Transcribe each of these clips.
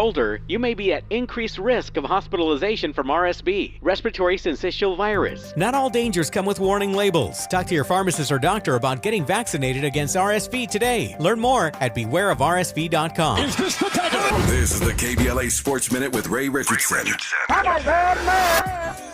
older, you may be at increased risk of hospitalization from RSV, respiratory syncytial virus. Not all dangers come with warning labels. Talk to your pharmacist or doctor about getting vaccinated against RSV today. Learn more at bewareofrsv.com. Is this the title? This is the KBLA Sports Minute with Ray Richardson.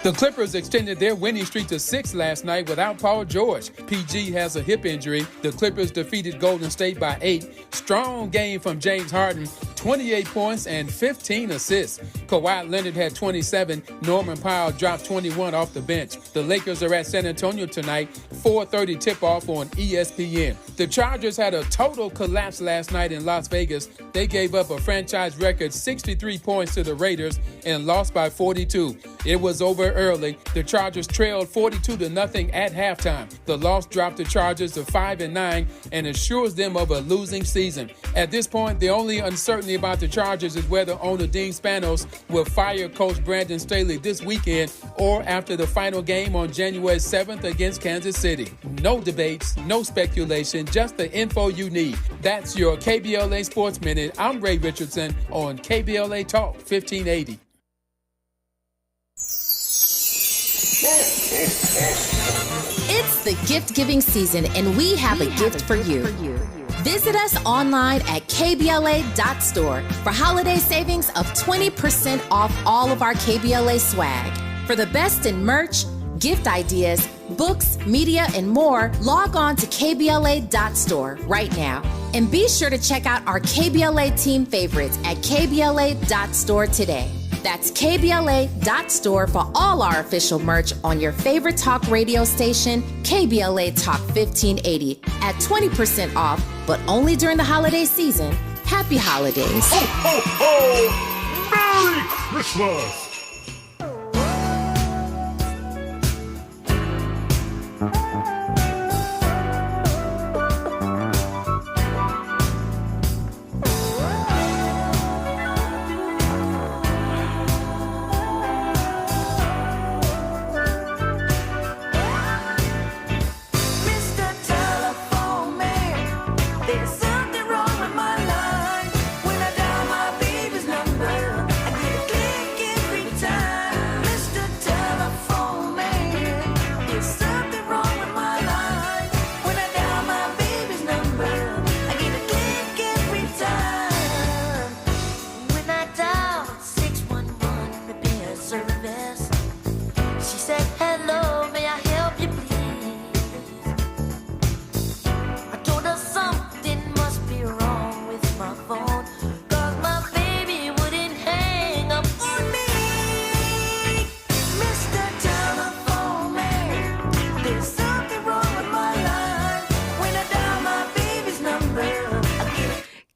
The Clippers extended their winning streak to 6 last night without Paul George. PG has a hip injury. The Clippers defeated Golden State by 8. Strong game from James Harden, 28 points and 15 assists. Kawhi Leonard had 27. Norman Powell dropped 21 off the bench. The Lakers are at San Antonio tonight, 4:30 tip-off on ESPN. The Chargers had a total collapse last night in Las Vegas. They gave up a franchise record 63 points to the Raiders and lost by 42. It was over early. The Chargers trailed 42-0 at halftime. The loss dropped the Chargers to 5-9 and assures them of a losing season. At this point, the only uncertainty about the Chargers is whether owner Dean Spanos will fire coach Brandon Staley this weekend or after the final game on January 7th against Kansas City. No debates, no speculation, just the info you need. That's your KBLA Sports Minute. I'm Ray Richardson on KBLA Talk 1580. It's the gift-giving season, and we have a gift for you. Visit us online at KBLA.store for holiday savings of 20% off all of our KBLA swag. For the best in merch, gift ideas, books, media, and more, log on to KBLA.store right now. And be sure to check out our KBLA team favorites at KBLA.store today. That's KBLA.store for all our official merch on your favorite talk radio station, KBLA Talk 1580, at 20% off, but only during the holiday season. Happy holidays. Ho, ho, ho! Merry Christmas!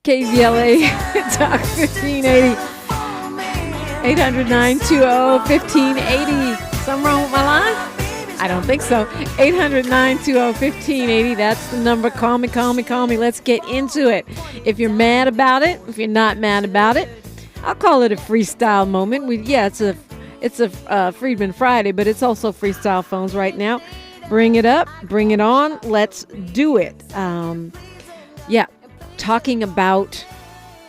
KBLA Talk 1580 800-920-1580. Something wrong with my line? I don't think so. 800-920-1580. That's the number. Call me. Let's get into it. If you're mad about it, if you're not mad about it, I'll call it a freestyle moment. It's a Freedman Friday, but it's also freestyle phones right now. Bring it up. Bring it on. Let's do it. Talking about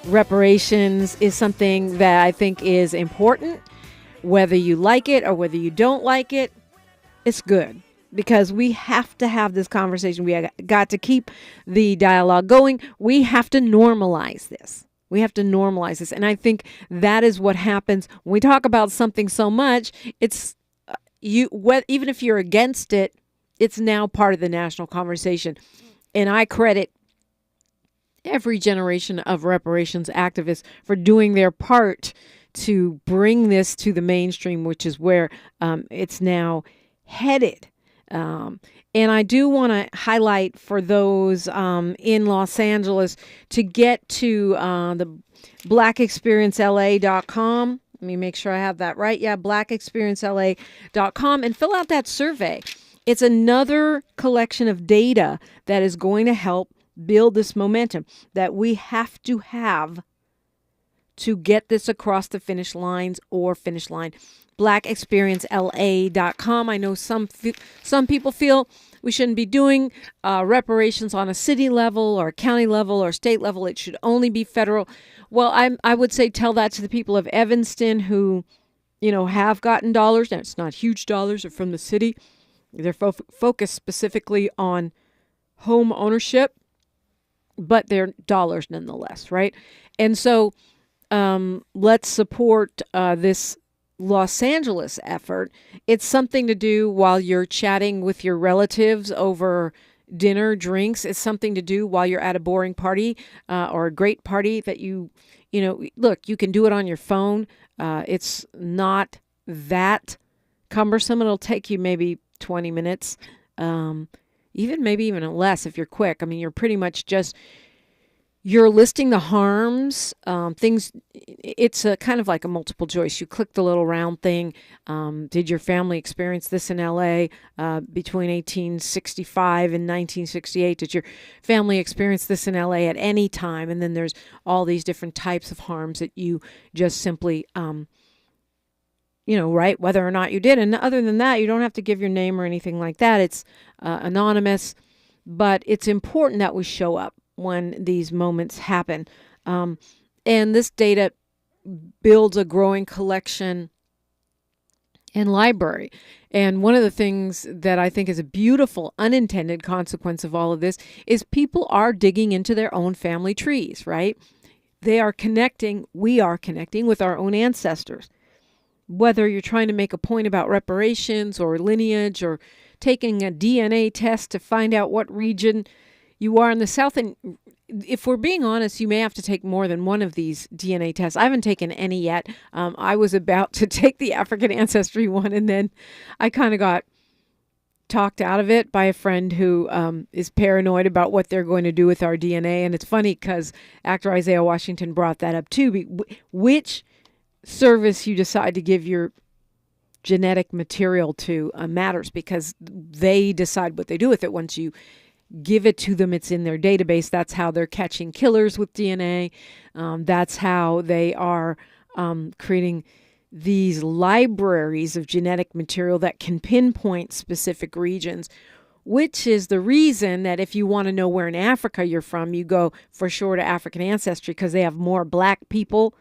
reparations is something that I think is important. Whether you like it or whether you don't like it, it's good because we have to have this conversation. We got to keep the dialogue going. We have to normalize this. And I think that is what happens when we talk about something so much. It's even if you're against it, it's now part of the national conversation. And I credit every generation of reparations activists for doing their part to bring this to the mainstream, which is where it's now headed. And I do want to highlight for those in Los Angeles to get to the blackexperiencela.com. Let me make sure I have that right. Yeah, blackexperiencela.com and fill out that survey. It's another collection of data that is going to help build this momentum that we have to have to get this across the finish lines or finish line. BlackExperienceLA.com. I know some people feel we shouldn't be doing reparations on a city level or county level or state level. It should only be federal. Well, I would say tell that to the people of Evanston who, have gotten dollars. Now, it's not huge dollars. They're from the city. They're focused specifically on home ownership, but they're dollars nonetheless, right? And so let's support this Los Angeles effort. It's something to do while you're chatting with your relatives over dinner, drinks. It's something to do while you're at a boring party or a great party that look, you can do it on your phone. It's not that cumbersome. It'll take you maybe 20 minutes, maybe even less if you're quick. I mean, you're pretty much you're listing the harms, things. It's a kind of like a multiple choice. You click the little round thing. Did your family experience this in LA between 1865 and 1968? Did your family experience this in LA at any time? And then there's all these different types of harms that you just simply, write whether or not you did. And other than that, you don't have to give your name or anything like that. It's anonymous, but it's important that we show up when these moments happen. And this data builds a growing collection and library. And one of the things that I think is a beautiful unintended consequence of all of this is people are digging into their own family trees, right? We are connecting with our own ancestors. Whether you're trying to make a point about reparations or lineage or taking a DNA test to find out what region you are in the South. And if we're being honest, you may have to take more than one of these DNA tests. I haven't taken any yet. I was about to take the African ancestry one, and then I kind of got talked out of it by a friend who is paranoid about what they're going to do with our DNA. And it's funny because actor Isaiah Washington brought that up too. Which service you decide to give your genetic material to matters, because they decide what they do with it. Once you give it to them, it's in their database. That's how they're catching killers with DNA. That's how they are creating these libraries of genetic material that can pinpoint specific regions, which is the reason that if you want to know where in Africa you're from, you go for sure to African ancestry, because they have more Black people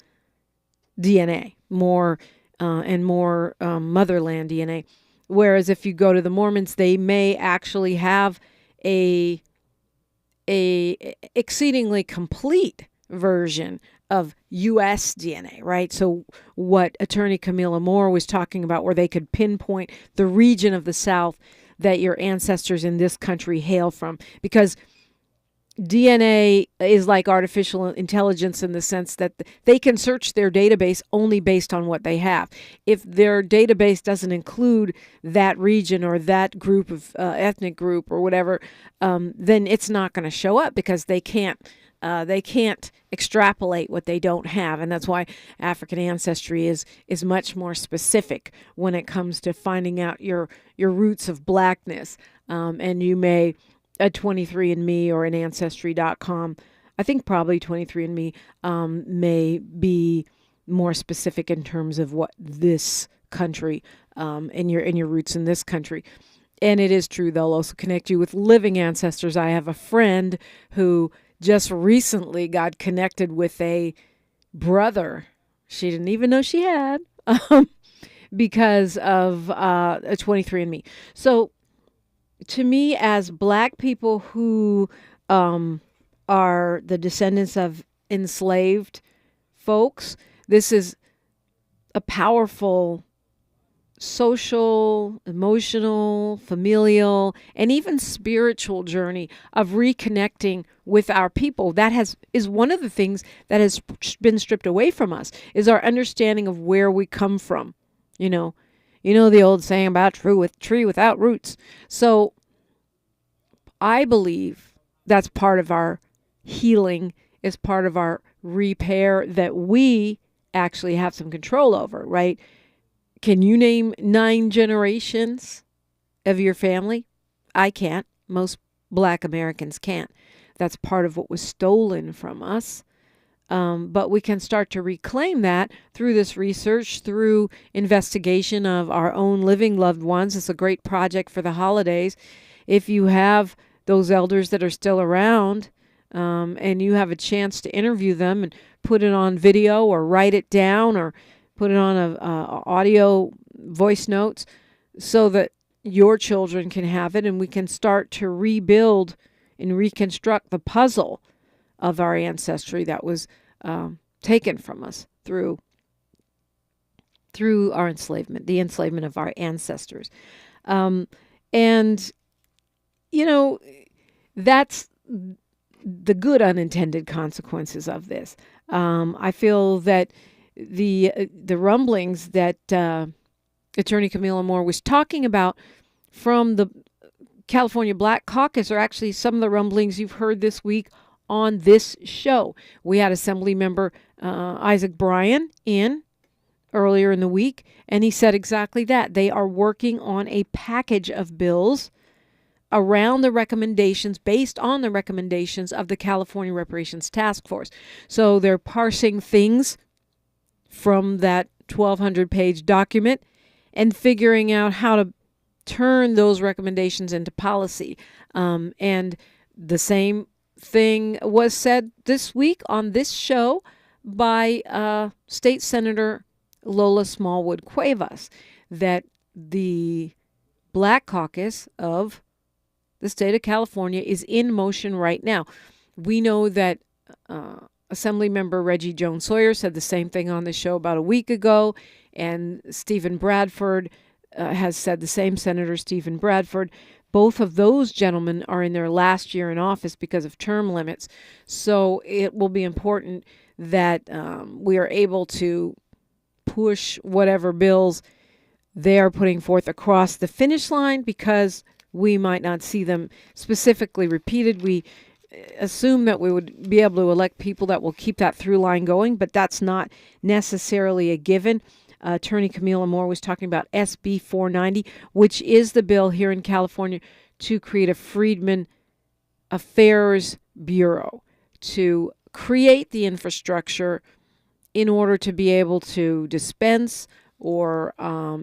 DNA, more motherland DNA. Whereas if you go to the Mormons, they may actually have a exceedingly complete version of U.S. DNA, right? So what Attorney Camilla Moore was talking about, where they could pinpoint the region of the South that your ancestors in this country hail from, because DNA is like artificial intelligence in the sense that they can search their database only based on what they have. If their database doesn't include that region or that group of ethnic group or whatever, then it's not going to show up, because they can't extrapolate what they don't have. And that's why African ancestry is much more specific when it comes to finding out your roots of Blackness. And you may, a 23andMe or an Ancestry.com, I think probably 23andMe may be more specific in terms of what this country and your roots in this country. And it is true, they'll also connect you with living ancestors. I have a friend who just recently got connected with a brother she didn't even know she had because of a 23andMe. So to me, as Black people who are the descendants of enslaved folks, this is a powerful social, emotional, familial, and even spiritual journey of reconnecting with our people. That is one of the things that has been stripped away from us, is our understanding of where we come from. You know the old saying about tree without roots. So I believe that's part of our healing, is part of our repair that we actually have some control over, right? Can you name 9 generations of your family? I can't. Most Black Americans can't. That's part of what was stolen from us. But we can start to reclaim that through this research, through investigation of our own living loved ones. It's a great project for the holidays. If you have those elders that are still around, and you have a chance to interview them and put it on video or write it down or put it on a audio voice notes so that your children can have it, and we can start to rebuild and reconstruct the puzzle of our ancestry that was taken from us through our enslavement, the enslavement of our ancestors. And, that's the good unintended consequences of this. I feel that the rumblings that Attorney Camilla Moore was talking about from the California Black Caucus are actually some of the rumblings you've heard this week on this show. We had Assembly Member Isaac Bryan in earlier in the week, and he said exactly that. They are working on a package of bills around the recommendations, based on the recommendations of the California Reparations Task Force. So they're parsing things from that 1,200-page document and figuring out how to turn those recommendations into policy. And the same thing was said this week on this show by State Senator Lola Smallwood Cuevas, that the Black Caucus of the state of California is in motion right now. We know that Assemblymember Reggie Jones Sawyer said the same thing on the show about a week ago, and Stephen Bradford has said the same. Senator Stephen Bradford. Both of those gentlemen are in their last year in office because of term limits. So it will be important that we are able to push whatever bills they are putting forth across the finish line, because we might not see them specifically repeated. We assume that we would be able to elect people that will keep that through line going, but that's not necessarily a given. Attorney Camilla Moore was talking about SB 490, which is the bill here in California to create a Freedmen Affairs Bureau, to create the infrastructure in order to be able to dispense or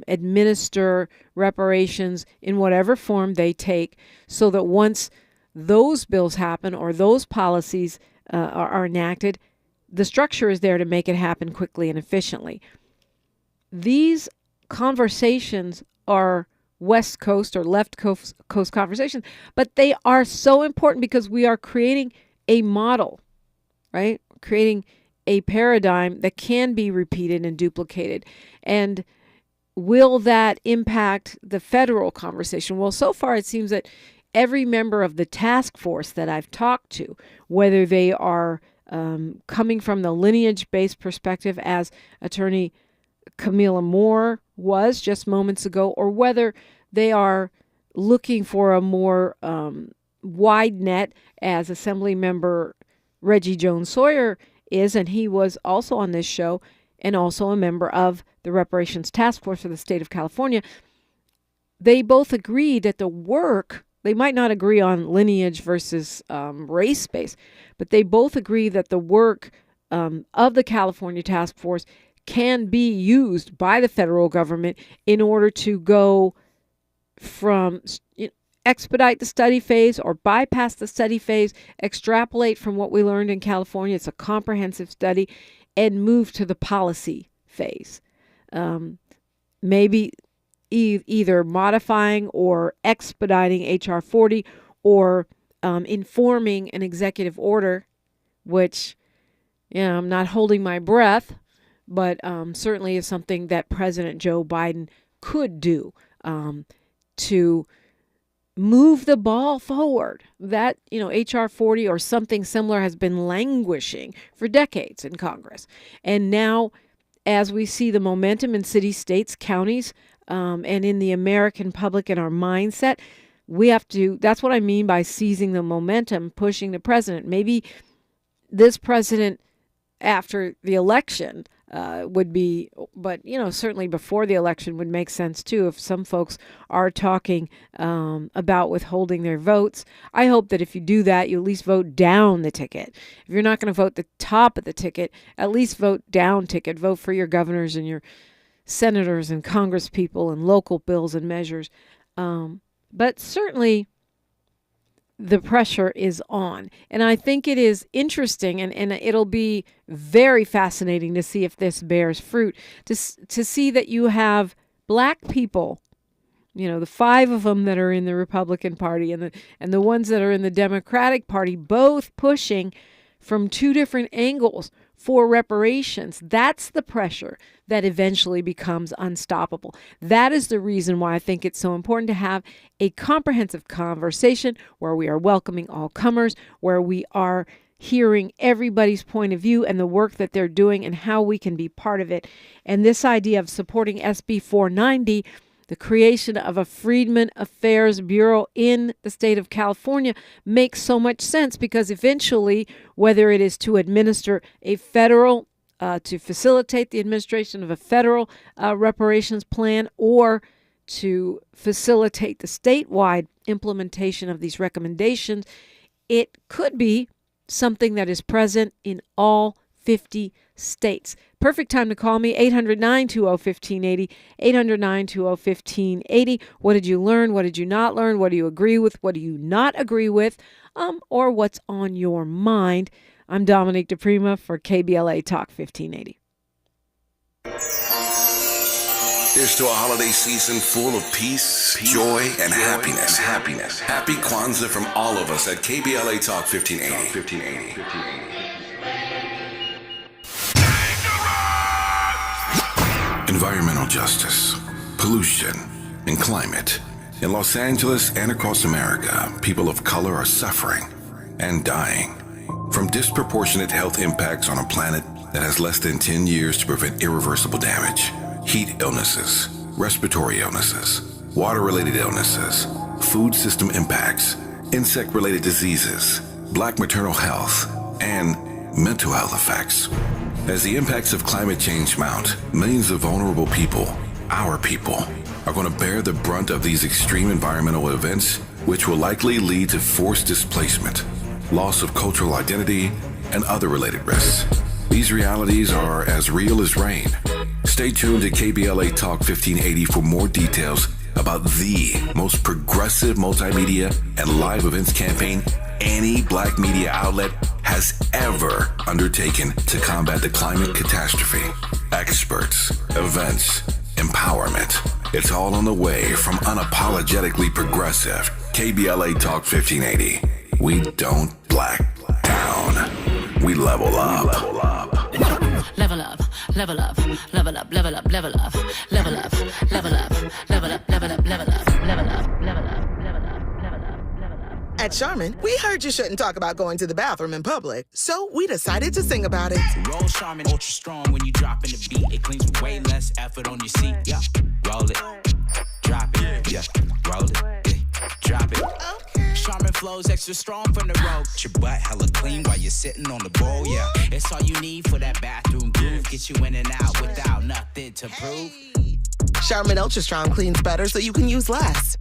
administer reparations in whatever form they take, so that once those bills happen or those policies are enacted, the structure is there to make it happen quickly and efficiently. These conversations are West Coast or left coast conversations, but they are so important because we are creating a model, right? Creating a paradigm that can be repeated and duplicated. And will that impact the federal conversation? Well, so far it seems that every member of the task force that I've talked to, whether they are coming from the lineage-based perspective as Attorney Camilla Moore was just moments ago, or whether they are looking for a more wide net as Assembly Member Reggie Jones Sawyer is, and he was also on this show and also a member of the Reparations Task Force for the state of California. They both agreed that the work, they might not agree on lineage versus race space, but they both agree that the work of the California Task Force can be used by the federal government in order to go from expedite the study phase or bypass the study phase, extrapolate from what we learned in California. It's a comprehensive study, and move to the policy phase. Maybe either modifying or expediting H.R. 40 or informing an executive order, which, I'm not holding my breath, but certainly is something that President Joe Biden could do to move the ball forward. That, H.R. 40 or something similar has been languishing for decades in Congress. And now, as we see the momentum in cities, states, counties, and in the American public and our mindset, we have to, that's what I mean by seizing the momentum, pushing the president. Maybe this president, after the election, would be, but, certainly before the election would make sense too if some folks are talking about withholding their votes. I hope that if you do that, you at least vote down the ticket. If you're not going to vote the top of the ticket, at least vote down ticket. Vote for your governors and your senators and congresspeople and local bills and measures. But certainly the pressure is on. And I think it is interesting, and it'll be very fascinating to see if this bears fruit, to see that you have black people, the 5 of them that are in the Republican Party and the ones that are in the Democratic Party, both pushing from 2 different angles for reparations. That's the pressure that eventually becomes unstoppable. That is the reason why I think it's so important to have a comprehensive conversation where we are welcoming all comers, where we are hearing everybody's point of view and the work that they're doing and how we can be part of it. And this idea of supporting SB 490, the creation of a Freedmen Affairs Bureau in the state of California, makes so much sense, because eventually, whether it is to administer a federal, to facilitate the administration of a federal reparations plan, or to facilitate the statewide implementation of these recommendations, it could be something that is present in all 50 states. Perfect time to call me, 800-920-1580, 800-920-1580. What did you learn? What did you not learn? What do you agree with? What do you not agree with? Or what's on your mind? I'm Dominique DiPrima for KBLA Talk 1580. Here's to a holiday season full of peace, joy, and happiness. Happy Kwanzaa from all of us at KBLA Talk 1580. Environmental justice, pollution, and climate. In Los Angeles and across America, people of color are suffering and dying from disproportionate health impacts on a planet that has less than 10 years to prevent irreversible damage. Heat illnesses, respiratory illnesses, water-related illnesses, food system impacts, insect-related diseases, black maternal health, and mental health effects. As the impacts of climate change mount, millions of vulnerable people, our people, are going to bear the brunt of these extreme environmental events, which will likely lead to forced displacement, loss of cultural identity, and other related risks. These realities are as real as rain. Stay tuned to KBLA Talk 1580 for more details about the most progressive multimedia and live events campaign any black media outlet has ever undertaken to combat the climate catastrophe. Experts, events, empowerment. It's all on the way from unapologetically progressive KBLA Talk 1580. We don't black down. We level up. Level up, level up, level up, level up, level up, level up, level up, level up, level up, level up, level up, level up. At Charmin, we heard you shouldn't talk about going to the bathroom in public, so we decided to sing about it. Roll Charmin ultra strong when you drop in the beat. It cleans with way less effort on your seat. Yeah, roll it, drop it. Yeah, roll it, drop it. Okay. Charmin flows extra strong from the road. Your butt hella clean while you're sitting on the bowl. Yeah, it's all you need for that bathroom groove. Get you in and out without nothing to prove. Charmin Ultra Strong cleans better so you can use less.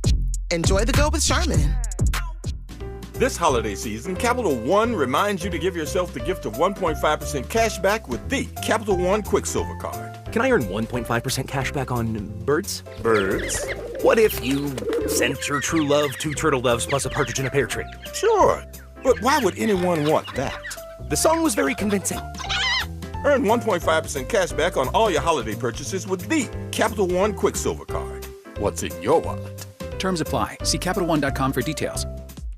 Enjoy the go with Charmin. This holiday season, Capital One reminds you to give yourself the gift of 1.5% cash back with the Capital One Quicksilver Card. Can I earn 1.5% cash back on birds? Birds? What if you sent your true love 2 turtle doves plus a partridge in a pear tree? Sure, but why would anyone want that? The song was very convincing. Earn 1.5% cash back on all your holiday purchases with the Capital One Quicksilver Card. What's in your wallet? Terms apply. See CapitalOne.com for details.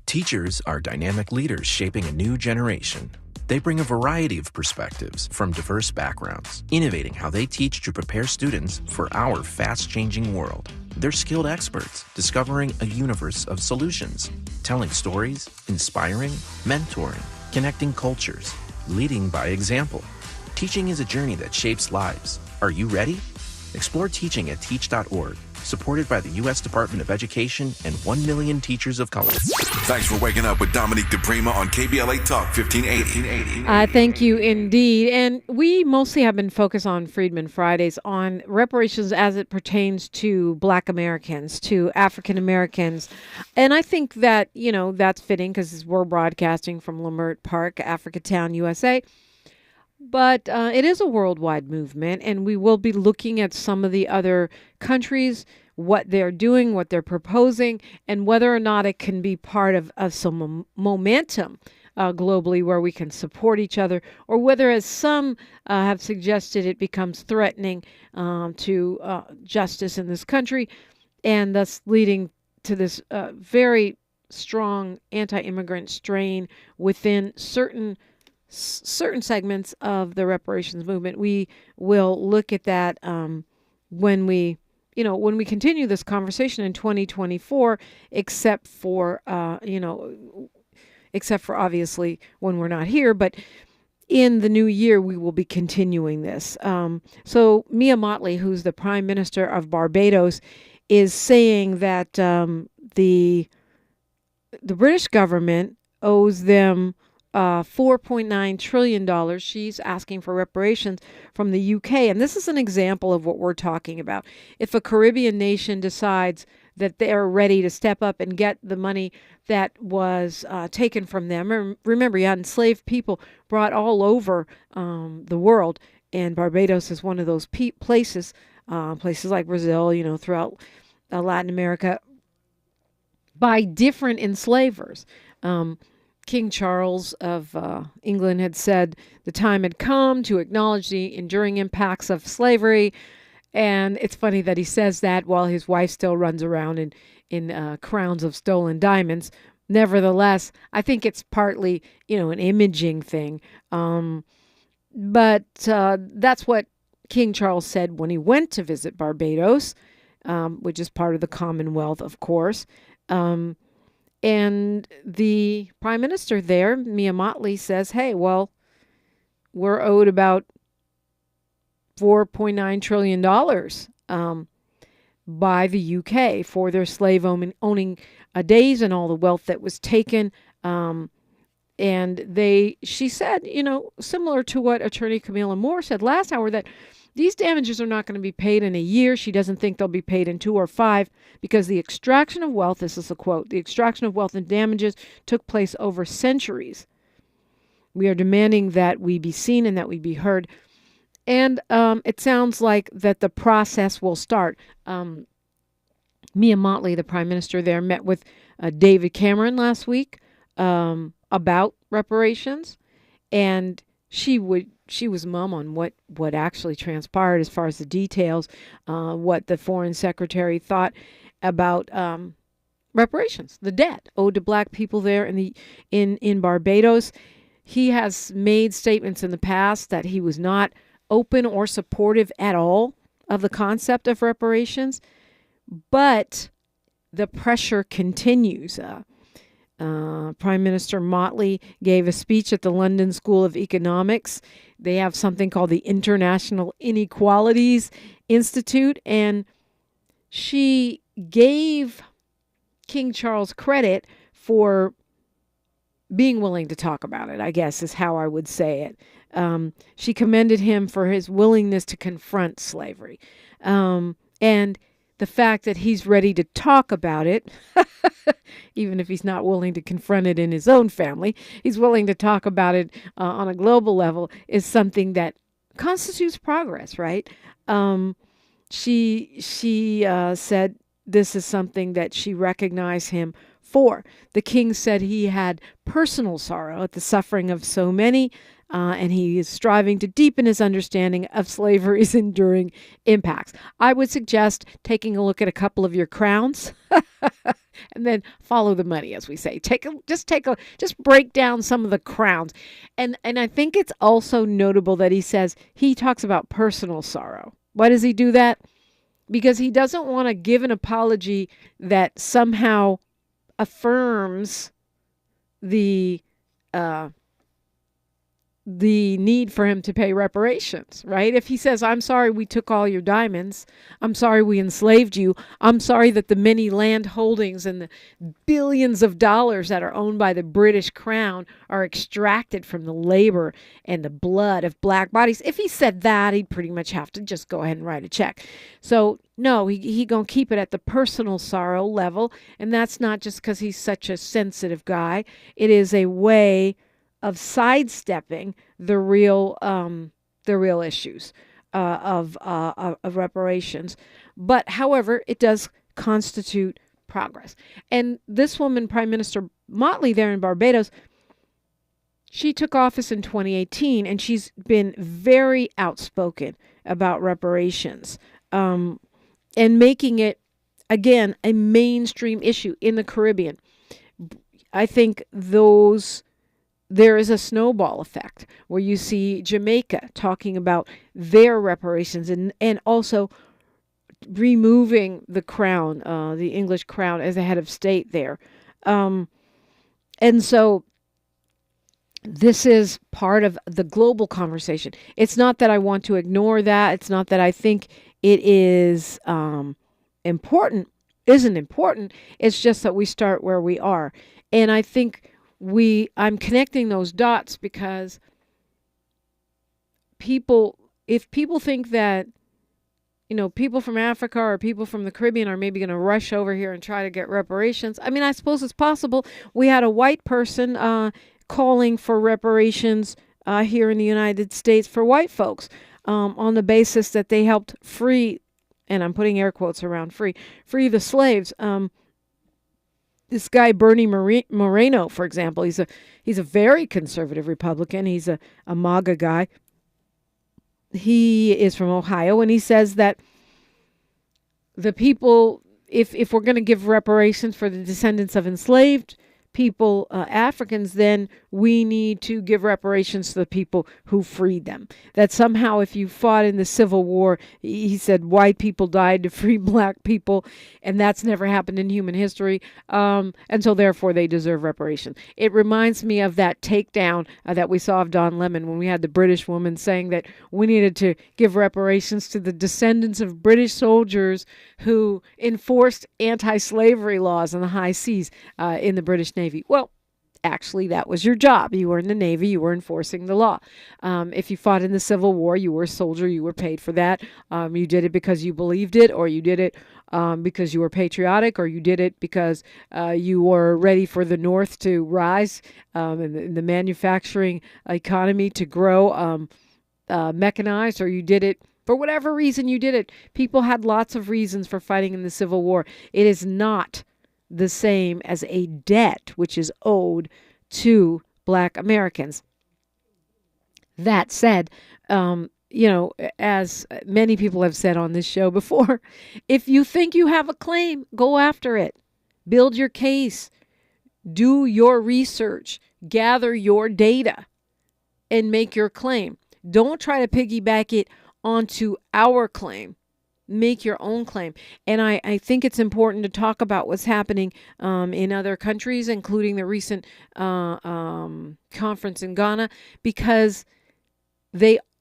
Teachers are dynamic leaders shaping a new generation. They bring a variety of perspectives from diverse backgrounds, innovating how they teach to prepare students for our fast-changing world. They're skilled experts, discovering a universe of solutions, telling stories, inspiring, mentoring, connecting cultures, leading by example. Teaching is a journey that shapes lives. Are you ready? Explore teaching at teach.org, supported by the U.S. Department of Education and 1 million teachers of color. Thanks for waking up with Dominique DiPrima on KBLA Talk 1580. Thank you indeed. And we mostly have been focused on Freedman Fridays, on reparations as it pertains to Black Americans, to African Americans. And I think that, that's fitting because we're broadcasting from Leimert Park, Africatown, USA. But it is a worldwide movement, and we will be looking at some of the other countries, what they're doing, what they're proposing, and whether or not it can be part of some momentum globally where we can support each other, or whether, as some have suggested, it becomes threatening to justice in this country, and thus leading to this very strong anti-immigrant strain within certain segments of the reparations movement. We will look at that when we continue this conversation in 2024, except for obviously when we're not here, but in the new year, we will be continuing this. So Mia Mottley, who's the Prime Minister of Barbados, is saying that the British government owes them $4.9 trillion. She's asking for reparations from the UK. And this is an example of what we're talking about. If a Caribbean nation decides that they're ready to step up and get the money that was taken from them. Remember, you had enslaved people brought all over the world, and Barbados is one of those places like Brazil, throughout Latin America, by different enslavers. King Charles of England had said the time had come to acknowledge the enduring impacts of slavery. And it's funny that he says that while his wife still runs around in crowns of stolen diamonds. Nevertheless, I think it's partly, an imaging thing. But that's what King Charles said when he went to visit Barbados, which is part of the Commonwealth, of course. And the Prime Minister there, Mia Mottley, says, hey, well, we're owed about $4.9 trillion by the UK for their slave owning days and all the wealth that was taken. And she said, similar to what Attorney Camilla Moore said last hour, that these damages are not going to be paid in a year. She doesn't think they'll be paid in 2 or 5 because the extraction of wealth, this is a quote, the extraction of wealth and damages took place over centuries. We are demanding that we be seen and that we be heard. And it sounds like that the process will start. Mia Mottley, the Prime Minister there, met with David Cameron last week about reparations, and she was mum on what actually transpired as far as the details, what the Foreign Secretary thought about reparations, the debt owed to Black people there in Barbados. He has made statements in the past that he was not open or supportive at all of the concept of reparations, but the pressure continues. Prime Minister Mottley gave a speech at the London School of Economics. They have something called the International Inequalities Institute, and she gave King Charles credit for being willing to talk about it, I guess is how I would say it. She commended him for his willingness to confront slavery. And the fact that he's ready to talk about it, even if he's not willing to confront it in his own family, he's willing to talk about it on a global level, is something that constitutes progress, right? She said this is something that she recognized him for. The king said he had personal sorrow at the suffering of so many, and he is striving to deepen his understanding of slavery's enduring impacts. I would suggest taking a look at a couple of your crowns and then follow the money, as we say. Just break down some of the crowns. And I think it's also notable that he talks about personal sorrow. Why does he do that? Because he doesn't want to give an apology that somehow affirms the the need for him to pay reparations, right? If he says, I'm sorry we took all your diamonds, I'm sorry we enslaved you, I'm sorry that the many land holdings and the billions of dollars that are owned by the British Crown are extracted from the labor and the blood of black bodies. If he said that, he'd pretty much have to just go ahead and write a check. So no, he gonna keep it at the personal sorrow level, and that's not just because he's such a sensitive guy. It is a way of sidestepping the real issues of reparations. But however, it does constitute progress. And this woman, Prime Minister Motley there in Barbados, she took office in 2018, and she's been very outspoken about reparations, and making it, again, a mainstream issue in the Caribbean. I think there is a snowball effect where you see Jamaica talking about their reparations and also removing the crown, the English crown, as a head of state there. And so this is part of the global conversation. It's not that I want to ignore that. It's not that I think it is isn't important. It's just that we start where we are. And I think I'm connecting those dots because if people think that, people from Africa or people from the Caribbean are maybe going to rush over here and try to get reparations. I mean, I suppose it's possible. We had a white person calling for reparations here in the United States for white folks on the basis that they helped free, and I'm putting air quotes around free the slaves. This guy, Bernie Moreno, for example, he's a very conservative Republican. He's a MAGA guy. He is from Ohio, and he says that the people, if we're going to give reparations for the descendants of enslaved people, Africans, then we need to give reparations to the people who freed them. That somehow if you fought in the Civil War, he said white people died to free black people, and that's never happened in human history, and so therefore they deserve reparations. It reminds me of that takedown that we saw of Don Lemon when we had the British woman saying that we needed to give reparations to the descendants of British soldiers who enforced anti-slavery laws on the high seas in the British Navy. Well, actually, that was your job. You were in the Navy. You were enforcing the law. If you fought in the Civil War, you were a soldier. You were paid for that. You did it because you believed it, or you did it because you were patriotic, or you did it because you were ready for the North to rise and the manufacturing economy to grow mechanized, or you did it for whatever reason you did it. People had lots of reasons for fighting in the Civil War. It is not the same as a debt which is owed to Black Americans. That said, as many people have said on this show before, if you think you have a claim, go after it. Build your case. Do your research. Gather your data and make your claim. Don't try to piggyback it onto our claim. Make your own claim. And I think it's important to talk about what's happening in other countries, including the recent conference in Ghana, because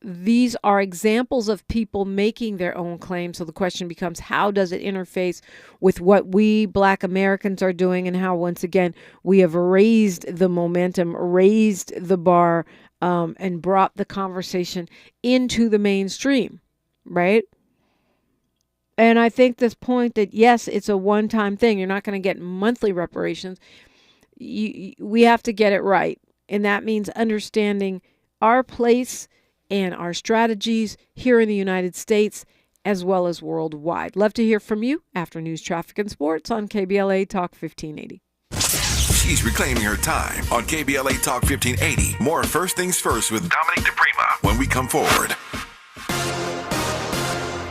these are examples of people making their own claims. So the question becomes, how does it interface with what we Black Americans are doing, and how, once again, we have raised the momentum, raised the bar, and brought the conversation into the mainstream, right? And I think this point that, yes, it's a one-time thing. You're not going to get monthly reparations. We have to get it right. And that means understanding our place and our strategies here in the United States as well as worldwide. Love to hear from you after News, Traffic, and Sports on KBLA Talk 1580. She's reclaiming her time on KBLA Talk 1580. More First Things First with Dominique DiPrima when we come forward.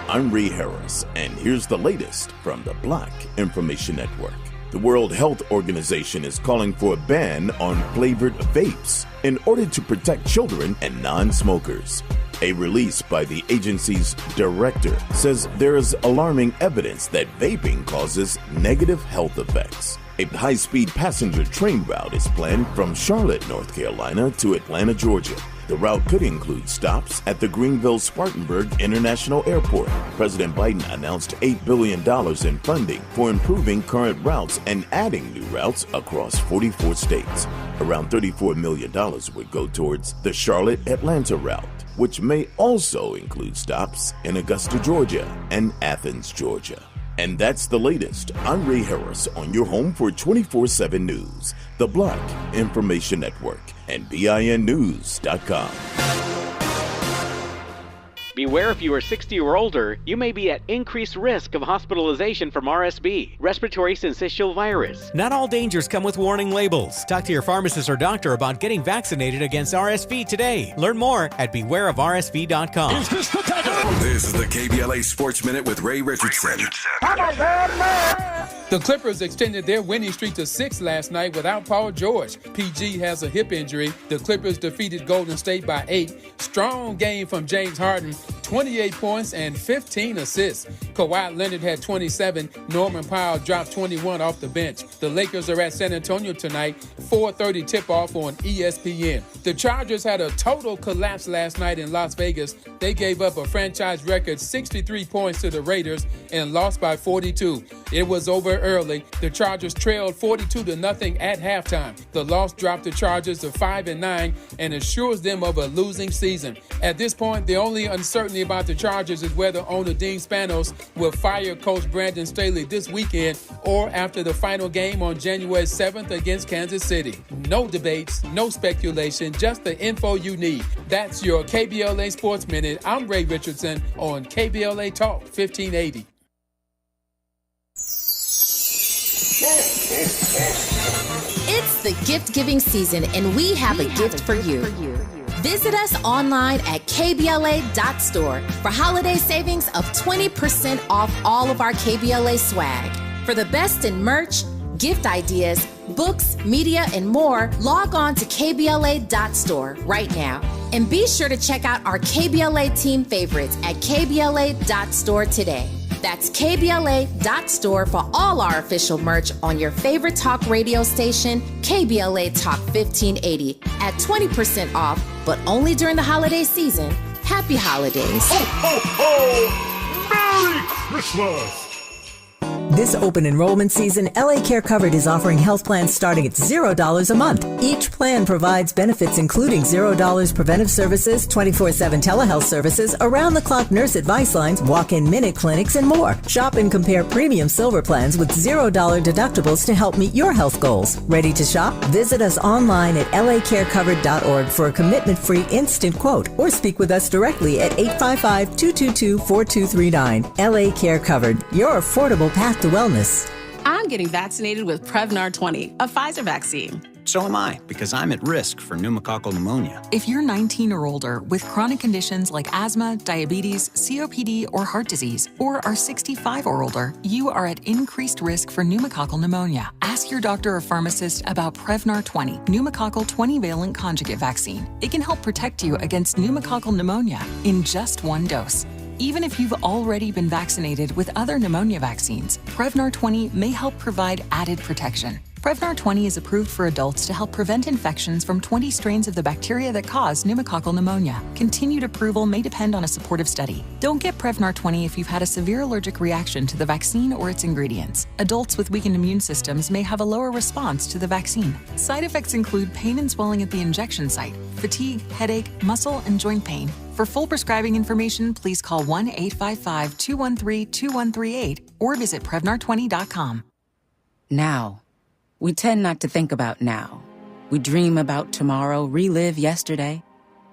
I'm Ray Harris, and here's the latest from the Black Information Network. The World Health Organization is calling for a ban on flavored vapes in order to protect children and non-smokers. A release by the agency's director says there is alarming evidence that vaping causes negative health effects. A high-speed passenger train route is planned from Charlotte, North Carolina to Atlanta, Georgia. The route could include stops at the Greenville-Spartanburg International Airport. President Biden announced $8 billion in funding for improving current routes and adding new routes across 44 states. Around $34 million would go towards the Charlotte-Atlanta route, which may also include stops in Augusta, Georgia and Athens, Georgia. And that's the latest. I'm Ray Harris on your home for 24/7 News, the Black Information Network, and BINnews.com. Beware, if you are 60 or older, you may be at increased risk of hospitalization from RSV, respiratory syncytial virus. Not all dangers come with warning labels. Talk to your pharmacist or doctor about getting vaccinated against RSV today. Learn more at bewareofrsv.com. This is the KBLA Sports Minute with Ray Richardson. The Clippers extended their winning streak to 6 last night without Paul George. PG has a hip injury. The Clippers defeated Golden State by 8. Strong game from James Harden, 28 points and 15 assists. Kawhi Leonard had 27. Norman Powell dropped 21 off the bench. The Lakers are at San Antonio tonight, 4:30 tip-off on ESPN. The Chargers had a total collapse last night in Las Vegas. They gave up a franchise record 63 points to the Raiders and lost by 42. It was over early. The Chargers trailed 42-0 at halftime. The loss dropped the Chargers to 5-9 and assures them of a losing season. At this point, the only uncertainty about the Chargers is whether owner Dean Spanos will fire coach Brandon Staley this weekend or after the final game on January 7th against Kansas City. No debates, no speculation, just the info you need. That's your KBLA Sports Minute. I'm Ray Richardson on KBLA Talk 1580. It's the gift-giving season, and we have a gift for you. Visit us online at KBLA.store for holiday savings of 20% off all of our KBLA swag. For the best in merch, gift ideas, books, media, and more, log on to KBLA.store right now. And be sure to check out our KBLA team favorites at KBLA.store today. That's KBLA.store for all our official merch on your favorite talk radio station, KBLA Talk 1580, at 20% off, but only during the holiday season. Happy holidays. Ho, ho, ho! Merry Christmas! This open enrollment season, LA Care Covered is offering health plans starting at $0 a month. Each plan provides benefits including $0 preventive services, 24/7 telehealth services, around-the-clock nurse advice lines, walk-in minute clinics, and more. Shop and compare premium silver plans with $0 deductibles to help meet your health goals. Ready to shop? Visit us online at lacarecovered.org for a commitment-free instant quote or speak with us directly at 855-222-4239. LA Care Covered, your affordable path to wellness. I'm getting vaccinated with Prevnar 20, a Pfizer vaccine. So am I, because I'm at risk for pneumococcal pneumonia. If you're 19 or older with chronic conditions like asthma, diabetes, COPD, or heart disease, or are 65 or older, you are at increased risk for pneumococcal pneumonia. Ask your doctor or pharmacist about Prevnar 20, pneumococcal 20-valent conjugate vaccine. It can help protect you against pneumococcal pneumonia in just one dose. Even if you've already been vaccinated with other pneumonia vaccines, Prevnar 20 may help provide added protection. Prevnar 20 is approved for adults to help prevent infections from 20 strains of the bacteria that cause pneumococcal pneumonia. Continued approval may depend on a supportive study. Don't get Prevnar 20 if you've had a severe allergic reaction to the vaccine or its ingredients. Adults with weakened immune systems may have a lower response to the vaccine. Side effects include pain and swelling at the injection site, fatigue, headache, muscle, and joint pain. For full prescribing information, please call 1-855-213-2138 or visit Prevnar20.com. Now. We tend not to think about now. We dream about tomorrow, relive yesterday.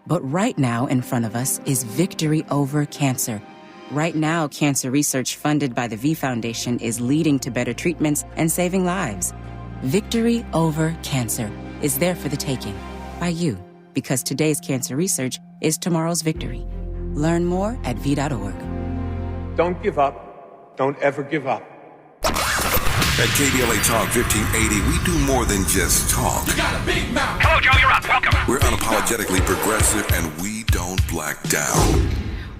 But right now in front of us is victory over cancer. Right now, cancer research funded by the V Foundation is leading to better treatments and saving lives. Victory over cancer is there for the taking by you, because today's cancer research is tomorrow's victory. Learn more at V.org. Don't give up. Don't ever give up. At KBLA Talk 1580, we do more than just talk. You got a big mouth. Hello, Joe, you're up. Welcome. We're unapologetically progressive, and we don't black down.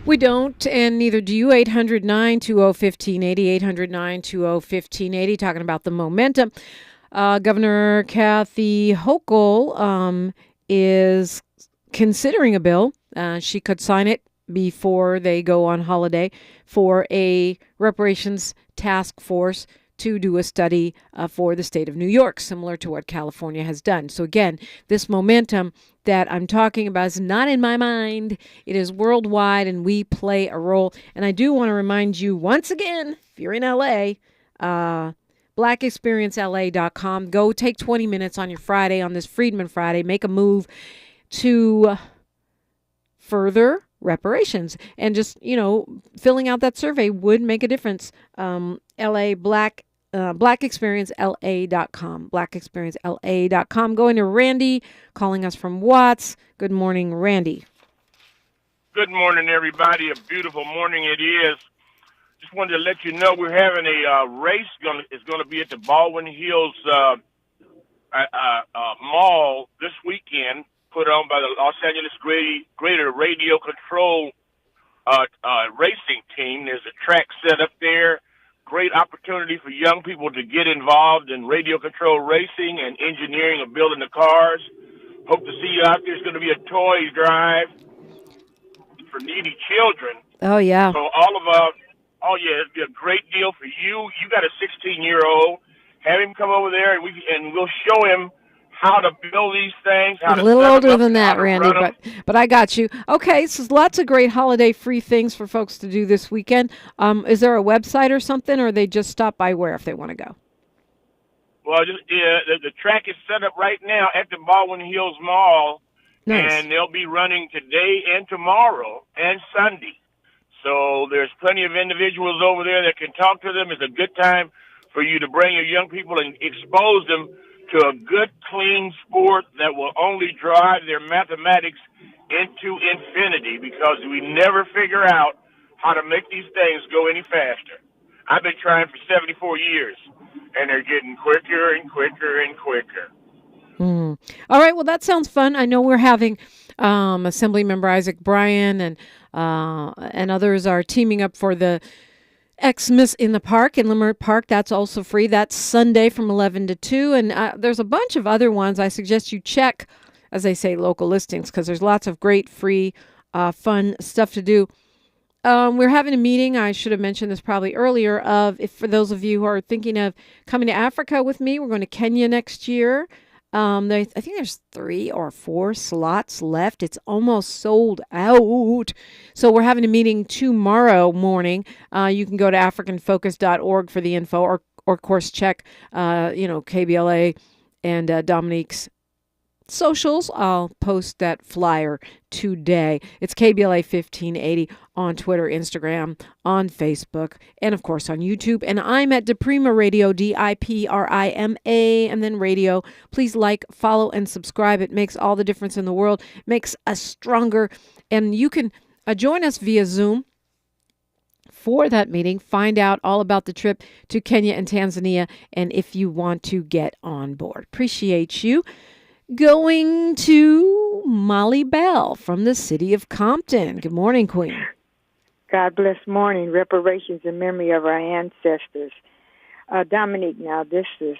We don't, and neither do you. 800-920-1580, 800-920-1580, talking about the momentum. Governor Kathy Hochul is considering a bill. She could sign it before they go on holiday for a reparations task force to do a study for the state of New York, similar to what California has done. So again, this momentum that I'm talking about is not in my mind. It is worldwide, and we play a role. And I do want to remind you once again, if you're in LA, blackexperiencela.com. Go take 20 minutes on your Friday, on this Freedman Friday. Make a move to further reparations. And just, filling out that survey would make a difference. blackexperiencela.com. blackexperiencela.com. Going to Randy, calling us from Watts. Good morning, Randy. Good morning, everybody. A beautiful morning it is. Just wanted to let you know we're having a race. It's going to be at the Baldwin Hills Mall this weekend, put on by the Los Angeles Greater Radio Control racing team. There's a track set up there. Great opportunity for young people to get involved in radio control racing and engineering of building the cars. Hope to see you out there. There's going to be a toy drive for needy children. Oh, yeah. So all of us. Oh, yeah, it'd be a great deal for you. You got a 16-year-old. Have him come over there, and we'll show him how to build these things. A little older than that, Randy, but I got you. Okay, so lots of great holiday free things for folks to do this weekend. Is there a website or something, or they just stop by where if they want to go? Well, the track is set up right now at the Baldwin Hills Mall, nice. And they'll be running today and tomorrow and Sunday. So there's plenty of individuals over there that can talk to them. It's a good time for you to bring your young people and expose them to a good, clean sport that will only drive their mathematics into infinity, because we never figure out how to make these things go any faster. I've been trying for 74 years, and they're getting quicker and quicker and quicker. All right, well, that sounds fun. I know we're having Assemblymember Isaac Bryan and others are teaming up for the Xmas in the Park, in Limerick Park. That's also free. That's Sunday from 11 to 2. And there's a bunch of other ones. I suggest you check, as they say, local listings, because there's lots of great, free, fun stuff to do. We're having a meeting, I should have mentioned this probably earlier, for those of you who are thinking of coming to Africa with me, we're going to Kenya next year. I think there's 3 or 4 slots left. It's almost sold out. So we're having a meeting tomorrow morning. You can go to africanfocus.org for the info, or of course check, KBLA and Dominique's socials. I'll post that flyer today. It's KBLA 1580 on Twitter, Instagram, on Facebook, and of course on YouTube. And I'm at DiPrima Radio, DiPrima, and then radio. Please like, follow, and subscribe. It makes all the difference in the world, makes us stronger. And you can join us via Zoom for that meeting. Find out all about the trip to Kenya and Tanzania, and if you want to get on board. Appreciate you. Going to Molly Bell from the city of Compton. Good morning, Queen. God bless morning. Reparations in memory of our ancestors. Dominique, now this is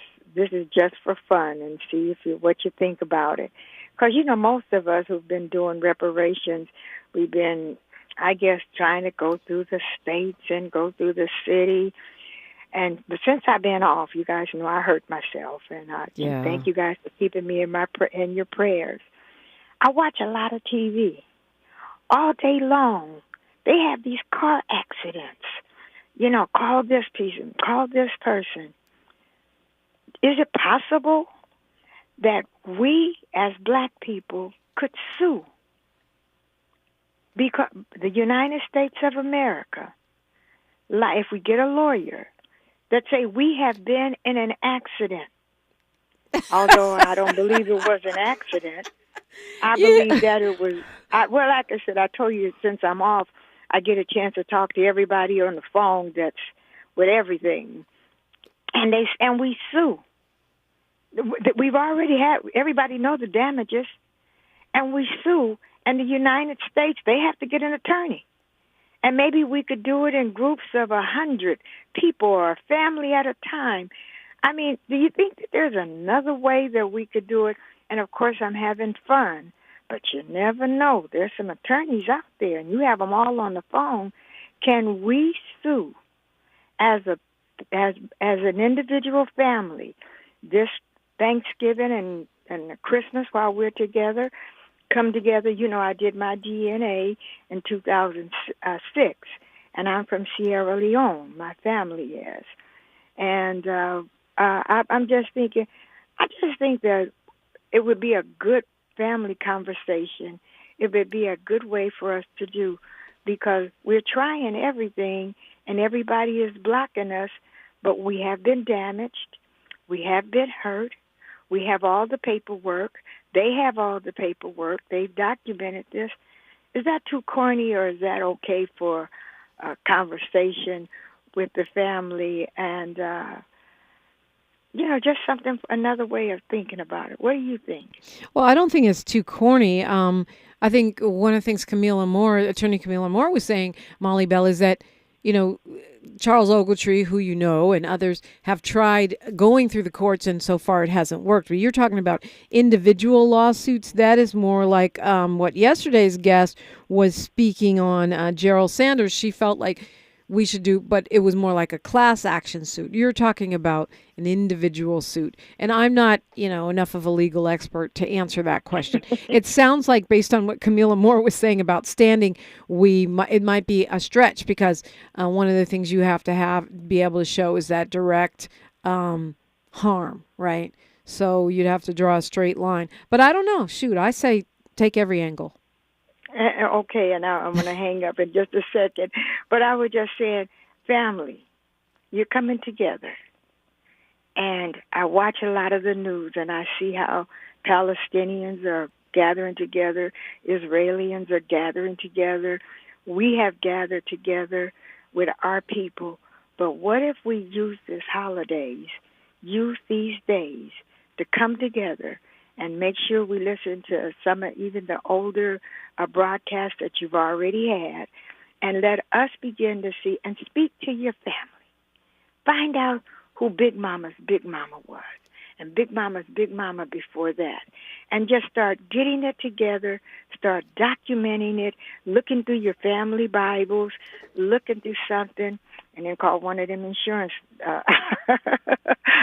just for fun, and see what you think about it. Because, most of us who've been doing reparations, we've been, I guess, trying to go through the states and go through the city. But since I've been off, you guys know I hurt myself, and thank you guys for keeping me in your prayers. I watch a lot of TV all day long. They have these car accidents. Call this person, call this person. Is it possible that we as black people could sue because the United States of America, like if we get a lawyer, that say we have been in an accident? Although I don't believe it was an accident. I believe that it was, like I said, I told you since I'm off, I get a chance to talk to everybody on the phone that's with everything. And we sue. We've already had, everybody knows the damages, and we sue. And the United States, they have to get an attorney. And maybe we could do it in groups of 100 people or a family at a time. I mean, do you think that there's another way that we could do it? And, of course, I'm having fun. But you never know. There's some attorneys out there, and you have them all on the phone. Can we sue as an individual family this Thanksgiving and Christmas while we're together? Come together. You know, I did my DNA in 2006, and I'm from Sierra Leone. My family is, and I'm just thinking. I just think that it would be a good family conversation. It would be a good way for us to do, because we're trying everything and everybody is blocking us, but we have been damaged. We have been hurt. We have all the paperwork. They have all the paperwork. They've documented this. Is that too corny, or is that okay for a conversation with the family and, just something, another way of thinking about it? What do you think? Well, I don't think it's too corny. I think one of the things Attorney Camilla Moore was saying, Molly Bell, is that, Charles Ogletree, who you know, and others have tried going through the courts, and so far it hasn't worked. But you're talking about individual lawsuits. That is more like what yesterday's guest was speaking on, Gerald Sanders. She felt like we should do, but it was more like a class action suit. You're talking about an individual suit. And I'm not, enough of a legal expert to answer that question. It sounds like, based on what Camilla Moore was saying about standing, it might be a stretch, because one of the things you have to be able to show is that direct harm, right? So you'd have to draw a straight line. But I don't know. Shoot, I say take every angle. Okay, and I'm going to hang up in just a second. But I was just saying, family, you're coming together. And I watch a lot of the news, and I see how Palestinians are gathering together, Israelis are gathering together. We have gathered together with our people. But what if we use these days to come together and make sure we listen to some of even the older broadcasts that you've already had, and let us begin to see and speak to your family. Find out who Big Mama's Big Mama was, and Big Mama's Big Mama before that, and just start getting it together, start documenting it, looking through your family Bibles, looking through something, and then call one of them insurance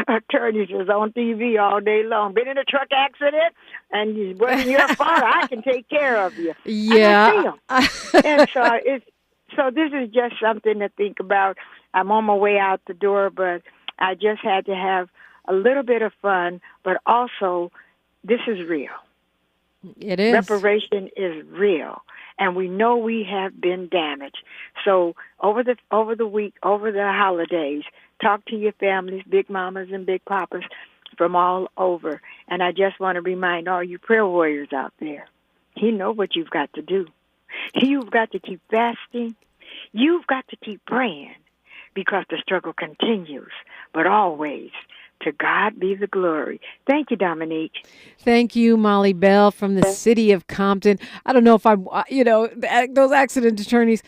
attorneys who's on TV all day long. Been in a truck accident, and it wasn't your fault. I can take care of you. Yeah. And so this is just something to think about. I'm on my way out the door, but I just had to have a little bit of fun, but also this is real. It is. Reparation is real, and we know we have been damaged. So over the week, over the holidays, talk to your families, big mamas and big papas from all over. And I just want to remind all you prayer warriors out there, you know what you've got to do. You've got to keep fasting. You've got to keep praying, because the struggle continues, but always to God be the glory. Thank you, Dominique. Thank you, Molly Bell from the city of Compton. I don't know if those accident attorneys.